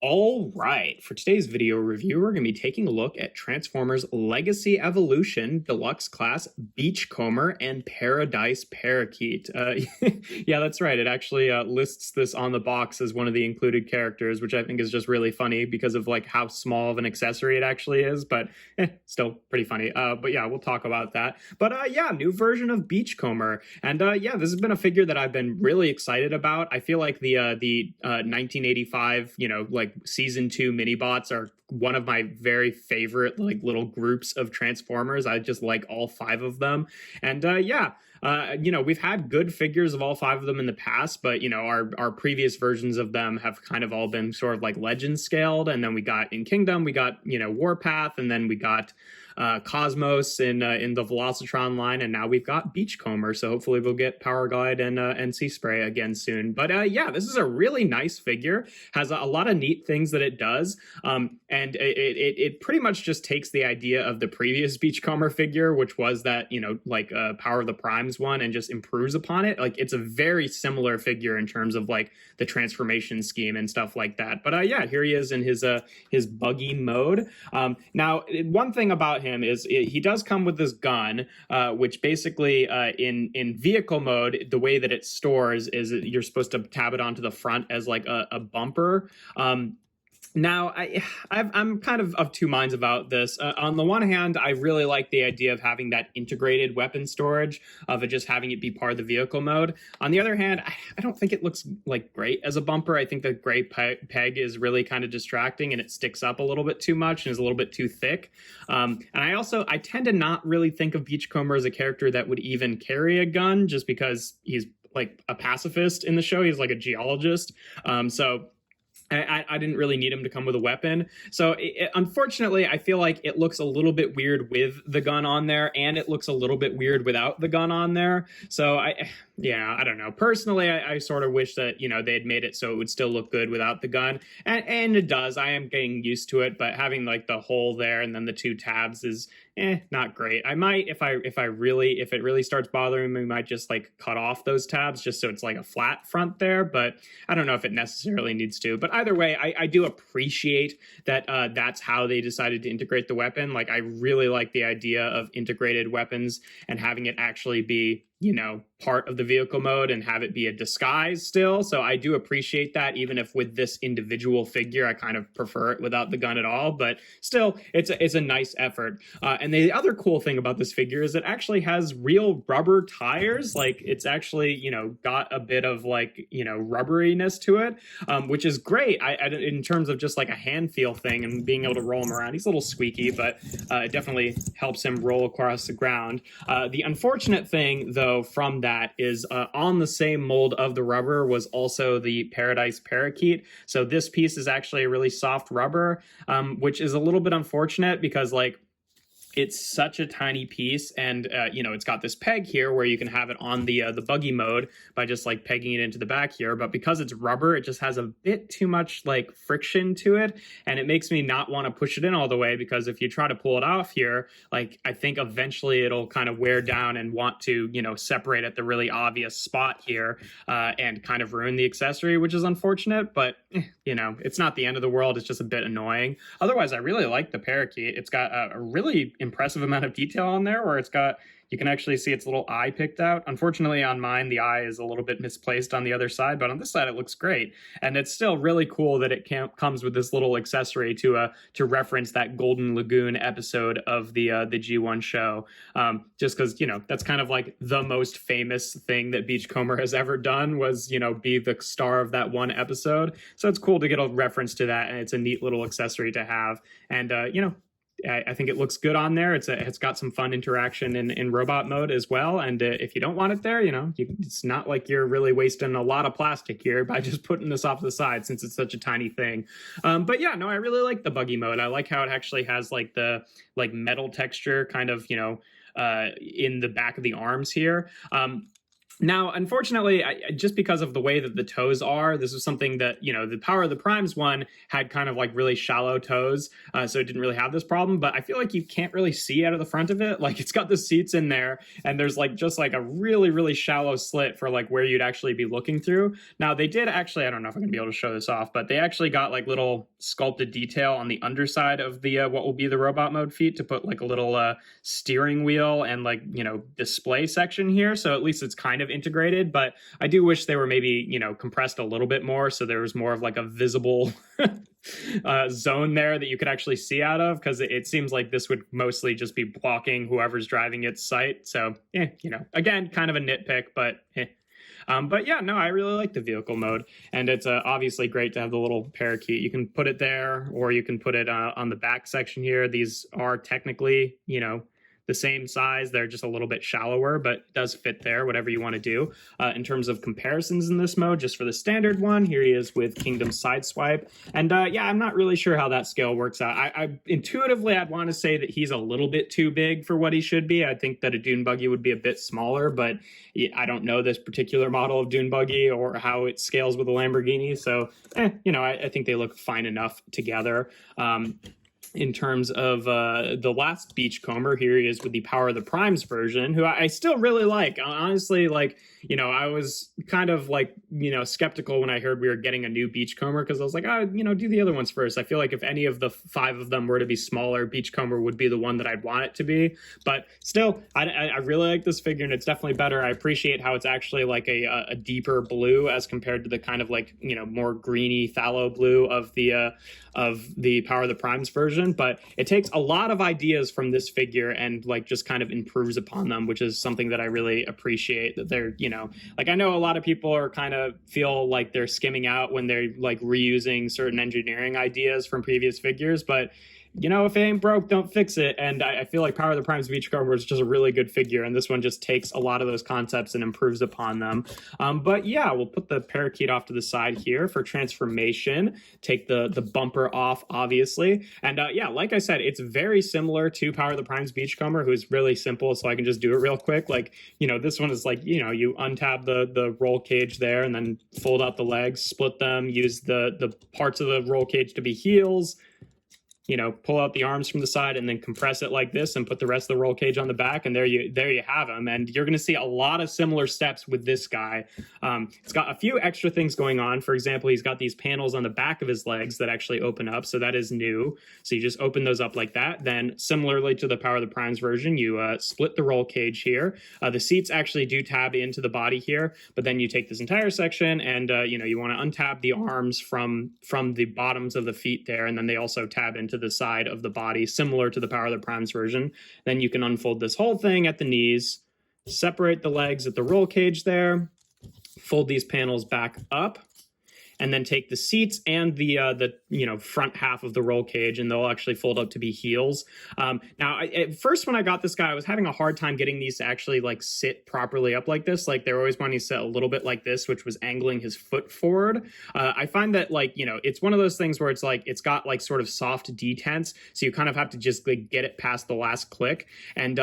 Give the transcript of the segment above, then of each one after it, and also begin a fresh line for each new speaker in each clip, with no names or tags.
All right, for today's video review, we're going to be taking a look at Transformers Legacy Evolution Deluxe Class Beachcomber and Paradise Parakeet. Yeah, that's right. It actually lists this on the box as one of the included characters, which I think is just really funny because of like how small of an accessory it actually is, but still pretty funny. But yeah, we'll talk about that. But yeah, new version of Beachcomber, and yeah, this has been a figure that I've been really excited about. I feel like the 1985, like season 2 mini bots are one of my very favorite like little groups of Transformers. I just like all 5 of them, and yeah. We've had good figures of all 5 of them in the past, but our previous versions of them have kind of all been sort of like legend scaled. And then we got in Kingdom, we got Warpath, and then we got Cosmos in the Velocitron line, and now we've got Beachcomber. So hopefully we'll get Power Glide and Sea Spray again soon. But yeah, this is a really nice figure. Has a lot of neat things that it does, and it pretty much just takes the idea of the previous Beachcomber figure, which was that like Power of the Primes one, and just improves upon it. Like it's a very similar figure in terms of like the transformation scheme and stuff like that. But yeah, here he is in his buggy mode. Now, one thing about him is he does come with this gun, which basically in vehicle mode, the way that it stores is that you're supposed to tab it onto the front as like a bumper. Now, I'm kind of 2 minds about this. On the one hand, I really like the idea of having that integrated weapon storage, of it just having it be part of the vehicle mode. On the other hand, I don't think it looks like great as a bumper. I think the gray peg is really kind of distracting, and it sticks up a little bit too much and is a little bit too thick. And I tend to not really think of Beachcomber as a character that would even carry a gun, just because he's like a pacifist in the show. He's like a geologist. So I didn't really need him to come with a weapon. So unfortunately, I feel like it looks a little bit weird with the gun on there, and it looks a little bit weird without the gun on there. So I don't know. Personally, I sort of wish that, they had made it so it would still look good without the gun. And it does. I am getting used to it, but having like the hole there and then the 2 tabs is not great. I might, if it really starts bothering me, might just like cut off those tabs just so it's like a flat front there. But I don't know if it necessarily needs to. But either way, I do appreciate that that's how they decided to integrate the weapon. Like, I really like the idea of integrated weapons and having it actually be part of the vehicle mode and have it be a disguise still. So I do appreciate that, even if with this individual figure, I kind of prefer it without the gun at all. But still, it's a nice effort. And the other cool thing about this figure is it actually has real rubber tires. Like, it's actually, got a bit of like, rubberiness to it, which is great. In terms of just like a hand feel thing and being able to roll him around. He's a little squeaky, but it definitely helps him roll across the ground. The unfortunate thing, though, from that is on the same mold of the rubber was also the Paradise Parakeet. So this piece is actually a really soft rubber, which is a little bit unfortunate because like it's such a tiny piece, and it's got this peg here where you can have it on the buggy mode by just like pegging it into the back here. But because it's rubber, it just has a bit too much like friction to it, and it makes me not want to push it in all the way, because if you try to pull it off here, like I think eventually it'll kind of wear down and want to separate at the really obvious spot here, and kind of ruin the accessory, which is unfortunate. But it's not the end of the world. It's just a bit annoying. Otherwise, I really like the Parakeet. It's got a really impressive amount of detail on there, where you can actually see its little eye picked out. Unfortunately, on mine, the eye is a little bit misplaced on the other side, but on this side, it looks great. And it's still really cool that it comes with this little accessory to reference that Golden Lagoon episode of the G1 show. Just because, that's kind of like the most famous thing that Beachcomber has ever done was, be the star of that one episode. So it's cool to get a reference to that, and it's a neat little accessory to have. And, I think it looks good on there. It's got some fun interaction in robot mode as well. And if you don't want it there, it's not like you're really wasting a lot of plastic here by just putting this off to the side, since it's such a tiny thing. But yeah, no, I really like the buggy mode. I like how it actually has like the metal texture kind of, in the back of the arms here. Now, unfortunately, just because of the way that the toes are, this was something that, the Power of the Primes one had kind of like really shallow toes, so it didn't really have this problem. But I feel like you can't really see out of the front of it. Like, it's got the seats in there, and there's like just like a really, really shallow slit for like where you'd actually be looking through. Now, they did actually, I don't know if I'm gonna be able to show this off, but they actually got like little sculpted detail on the underside of the what will be the robot mode feet to put like a little steering wheel and like, display section here. So at least it's kind of integrated, but I do wish they were maybe, compressed a little bit more so there was more of like a visible zone there that you could actually see out of, because it seems like this would mostly just be blocking whoever's driving its sight. So, again, kind of a nitpick, but but yeah, no, I really like the vehicle mode, and it's obviously great to have the little parakeet. You can put it there, or you can put it on the back section here. These are technically, the same size. They're just a little bit shallower, but it does fit there, whatever you want to do. In terms of comparisons in this mode, just for the standard one, here he is with Kingdom Sideswipe. And yeah, I'm not really sure how that scale works out. I intuitively, I'd want to say that he's a little bit too big for what he should be. I think that a dune buggy would be a bit smaller, but I don't know this particular model of dune buggy or how it scales with a Lamborghini. So, I think they look fine enough together. In terms of the last Beachcomber, here he is with the Power of the Primes version, who I still really like. Honestly, like, I was kind of like, skeptical when I heard we were getting a new Beachcomber, because I was like, do the other ones first. I feel like if any of the 5 of them were to be smaller, Beachcomber would be the one that I'd want it to be. But still, I really like this figure, and it's definitely better. I appreciate how it's actually like a deeper blue as compared to the kind of like, more greeny phthalo blue of the Power of the Primes version. But it takes a lot of ideas from this figure and like just kind of improves upon them, which is something that I really appreciate. That they're, like, I know a lot of people are kind of feel like they're skimming out when they're like reusing certain engineering ideas from previous figures, but if it ain't broke, don't fix it. And I feel like Power of the Primes Beachcomber is just a really good figure, and this one just takes a lot of those concepts and improves upon them. But yeah, we'll put the Parakeet off to the side here for transformation. Take the bumper off, obviously. And yeah, like I said, it's very similar to Power of the Primes Beachcomber, who's really simple, so I can just do it real quick. Like, this one is like, you untab the roll cage there and then fold out the legs, split them, use the parts of the roll cage to be heels, pull out the arms from the side and then compress it like this and put the rest of the roll cage on the back. And there you have him. And you're going to see a lot of similar steps with this guy. It's got a few extra things going on. For example, he's got these panels on the back of his legs that actually open up. So that is new. So you just open those up like that. Then similarly to the Power of the Primes version, you split the roll cage here. The seats actually do tab into the body here, but then you take this entire section and, you want to untab the arms from the bottoms of the feet there. And then they also tab into the side of the body, similar to the Power of the Primes version. Then you can unfold this whole thing at the knees, separate the legs at the roll cage there, fold these panels back up, and then take the seats and the front half of the roll cage, and they'll actually fold up to be heels. Now, at first when I got this guy, I was having a hard time getting these to actually like sit properly up like this. Like, they're always wanting to sit a little bit like this, which was angling his foot forward. I find that like, it's one of those things where it's like, it's got like sort of soft detents, so you kind of have to just like get it past the last click. And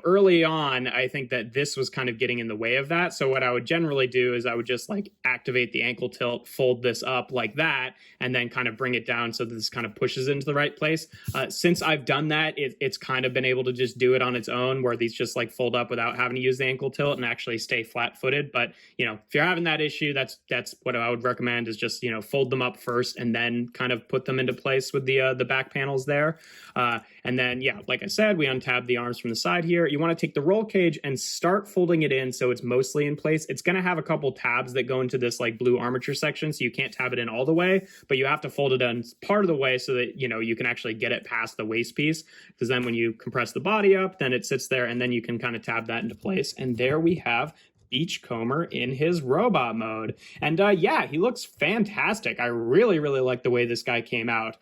early on, I think that this was kind of getting in the way of that. So what I would generally do is I would just like activate the ankle tilt, fold this up like that, and then kind of bring it down so that this kind of pushes into the right place. Since I've done that, it's kind of been able to just do it on its own, where these just like fold up without having to use the ankle tilt and actually stay flat-footed. But if you're having that issue, that's what I would recommend, is just fold them up first and then kind of put them into place with the back panels there. And then yeah, like I said, we untab the arms from the side here. You want to take the roll cage and start folding it in so it's mostly in place. It's going to have a couple tabs that go into this like blue armature section, so you can't tab it in all the way, but you have to fold it in part of the way so that you can actually get it past the waist piece, because then when you compress the body up, then it sits there, and then you can kind of tab that into place. And there we have Beachcomber in his robot mode. And yeah, he looks fantastic. I really, really like the way this guy came out.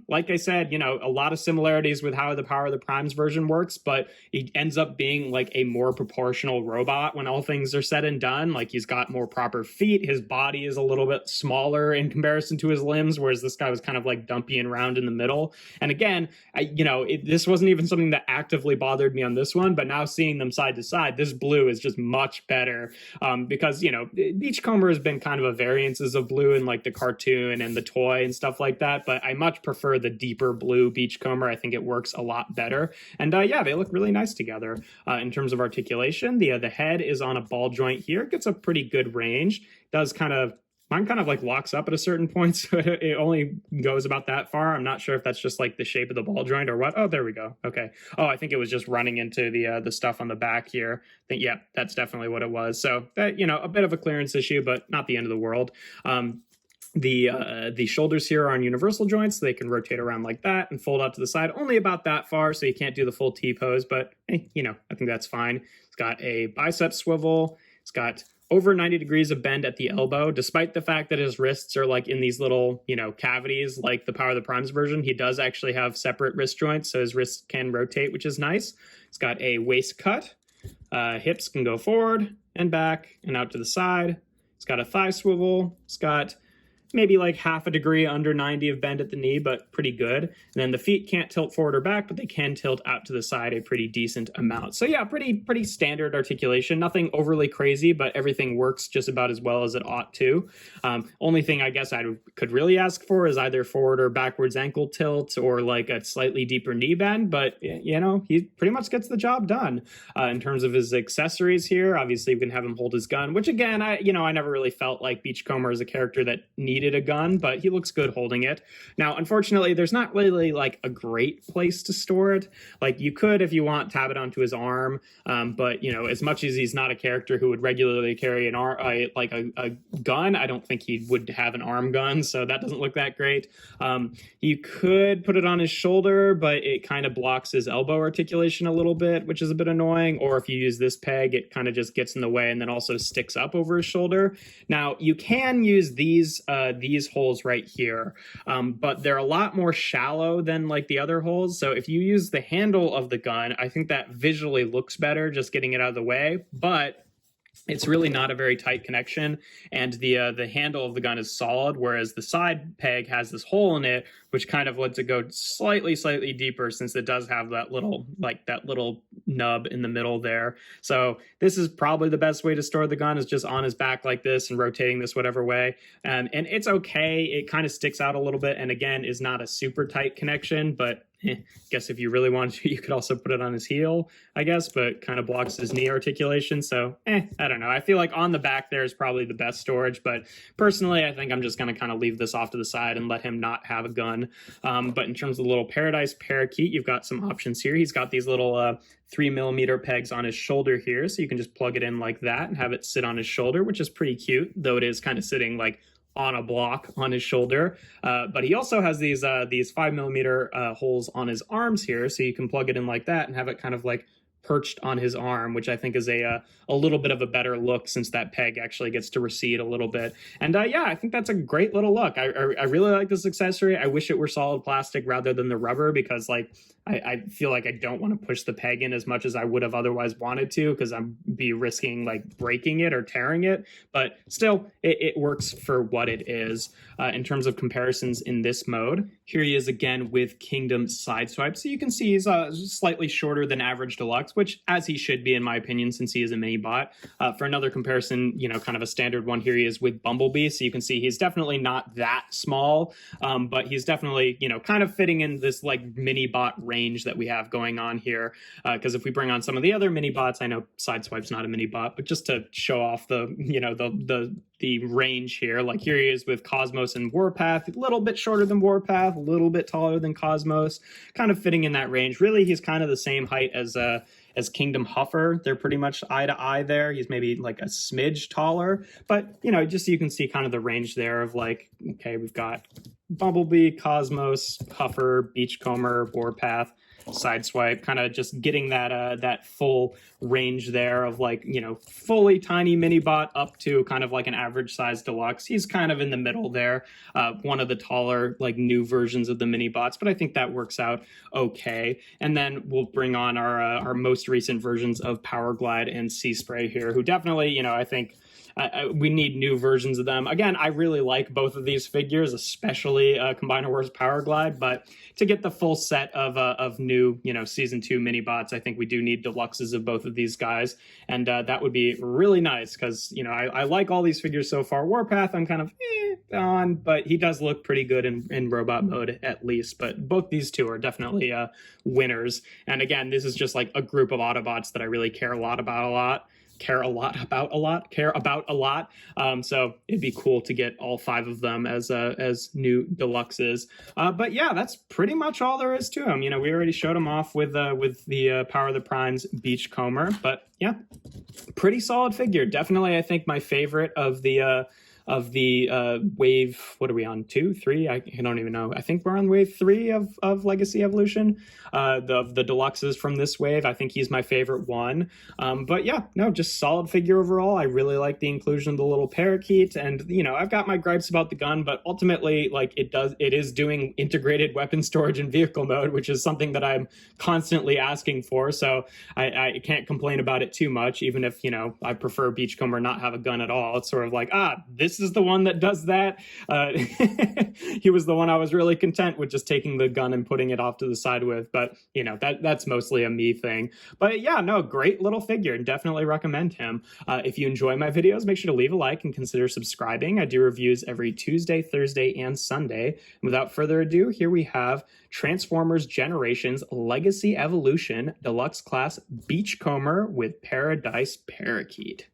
Like I said, a lot of similarities with how the Power of the Primes version works, but he ends up being like a more proportional robot when all things are said and done. Like, he's got more proper feet. His body is a little bit smaller in comparison to his limbs, whereas this guy was kind of like dumpy and round in the middle. And again, this wasn't even something that actively bothered me on this one, but now seeing them side to side, this blue is just much better better, because, you know, Beachcomber has been kind of a variances of blue in like the cartoon and the toy and stuff like that, but I much prefer the deeper blue Beachcomber. I think it works a lot better. And yeah, they look really nice together. In terms of articulation, the head is on a ball joint here. It gets a pretty good range. Does kind of, mine kind of like locks up at a certain point, so it only goes about that far. I'm not sure if that's just like the shape of the ball joint or what. Oh, there we go. Okay. Oh, I think it was just running into the stuff on the back here. I think, yeah, that's definitely what it was. So that, you know, a bit of a clearance issue, but not the end of the world. The shoulders here are on universal joints, so they can rotate around like that and fold out to the side only about that far, so you can't do the full T-pose, but you know, I think that's fine. It's got a bicep swivel. It's got over 90 degrees of bend at the elbow, despite the fact that his wrists are like in these little, you know, cavities like the Power of the Primes version. He does actually have separate wrist joints, so his wrists can rotate, which is nice. It's got a waist cut. Hips can go forward and back and out to the side. It's got a thigh swivel. It's got maybe like half a degree under 90 of bend at the knee, but pretty good. And then the feet can't tilt forward or back, but they can tilt out to the side a pretty decent amount. So yeah, pretty standard articulation. Nothing overly crazy, but everything works just about as well as it ought to. Only thing I guess I could really ask for is either forward or backwards ankle tilt or like a slightly deeper knee bend, but you know, he pretty much gets the job done. In terms of his accessories here, obviously we can have him hold his gun, which again, I never really felt like Beachcomber is a character that needed a gun, but he looks good holding it. Now, unfortunately, there's not really like a great place to store it. Like you could, if you want, tab it onto his arm, but you know, as much as he's not a character who would regularly carry an arm, like a gun, I don't think he would have an arm gun, so that doesn't look that great. You could put it on his shoulder, but it kind of blocks his elbow articulation a little bit, which is a bit annoying. Or if you use this peg, it kind of just gets in the way and then also sticks up over his shoulder. Now, you can use these holes right here, but they're a lot more shallow than like the other holes. So if you use the handle of the gun, I think that visually looks better, just getting it out of the way, but it's really not a very tight connection, and the handle of the gun is solid, whereas the side peg has this hole in it, which kind of lets it go slightly deeper, since it does have that little nub in the middle there. So this is probably the best way to store the gun, is just on his back like this and rotating this whatever way. And it's okay. It kind of sticks out a little bit, and again, is not a super tight connection, but I guess if you really wanted to, you could also put it on his heel, I guess, but kind of blocks his knee articulation. So, I don't know. I feel like on the back there is probably the best storage, but personally, I think I'm just going to kind of leave this off to the side and let him not have a gun. But in terms of the little Paradise Parakeet, you've got some options here. He's got these little 3mm pegs on his shoulder here, so you can just plug it in like that and have it sit on his shoulder, which is pretty cute, though it is kind of sitting like on a block on his shoulder. But he also has these 5mm holes on his arms here, so you can plug it in like that and have it kind of like perched on his arm, which I think is a little bit of a better look, since that peg actually gets to recede a little bit. And yeah, I think that's a great little look. I really like this accessory. I wish it were solid plastic rather than the rubber, because like I feel like I don't want to push the peg in as much as I would have otherwise wanted to, because I'm be risking like breaking it or tearing it. But still, it works for what it is. In terms of comparisons in this mode, here he is again with Kingdom Sideswipe. So you can see he's slightly shorter than average Deluxe, which as he should be in my opinion, since he is a mini bot. For another comparison, you know, kind of a standard one, here he is with Bumblebee. So you can see he's definitely not that small, but he's definitely, you know, kind of fitting in this like mini bot range that we have going on here. Because if we bring on some of the other mini bots, I know Sideswipe's not a mini bot, but just to show off the, you know, the range here, like here he is with Cosmos and Warpath, a little bit shorter than Warpath, a little bit taller than Cosmos, kind of fitting in that range. Really, he's kind of the same height as Kingdom Huffer. They're pretty much eye to eye there. He's maybe like a smidge taller, but you know, just so you can see kind of the range there of like, okay, we've got Bumblebee, Cosmos, Huffer, Beachcomber, Warpath, Sideswipe, kind of just getting that full range there of like, you know, fully tiny mini bot up to kind of like an average size Deluxe. He's kind of in the middle there, one of the taller like new versions of the mini bots, but I think that works out okay. And then we'll bring on our most recent versions of Power Glide and Sea Spray here, who definitely, you know, I think we need new versions of them. Again, I really like both of these figures, especially Combiner Wars Power Glide, but to get the full set of new, Season 2 mini bots, I think we do need deluxes of both of these guys, and that would be really nice, because, I like all these figures so far. Warpath, I'm kind of on, but he does look pretty good in robot mode, at least. But both these two are definitely winners. And again, this is just like a group of Autobots that I really care about a lot. So it'd be cool to get all 5 of them as new deluxes. But yeah, that's pretty much all there is to them. We already showed them off with the Power of the Primes Beachcomber. But yeah, pretty solid figure. Definitely, I think my favorite of the wave. What are we on? 2, 3? I don't even know. I think we're on wave 3 of Legacy Evolution. The deluxes from this wave, I think he's my favorite one. But yeah, no, just solid figure overall. I really like the inclusion of the little parakeet, and I've got my gripes about the gun, but ultimately, like, it is doing integrated weapon storage and vehicle mode, which is something that I'm constantly asking for. So I can't complain about it too much, even if I prefer Beachcomber not have a gun at all. It's sort of like, this is the one that does that. He was the one I was really content with just taking the gun and putting it off to the side with, but that's mostly a me thing. But yeah, no, great little figure, and definitely recommend him. If you enjoy my videos, make sure to leave a like and consider subscribing. I do reviews every Tuesday, Thursday, and Sunday. And without further ado, here we have Transformers Generations Legacy Evolution Deluxe Class Beachcomber with Paradise Parakeet.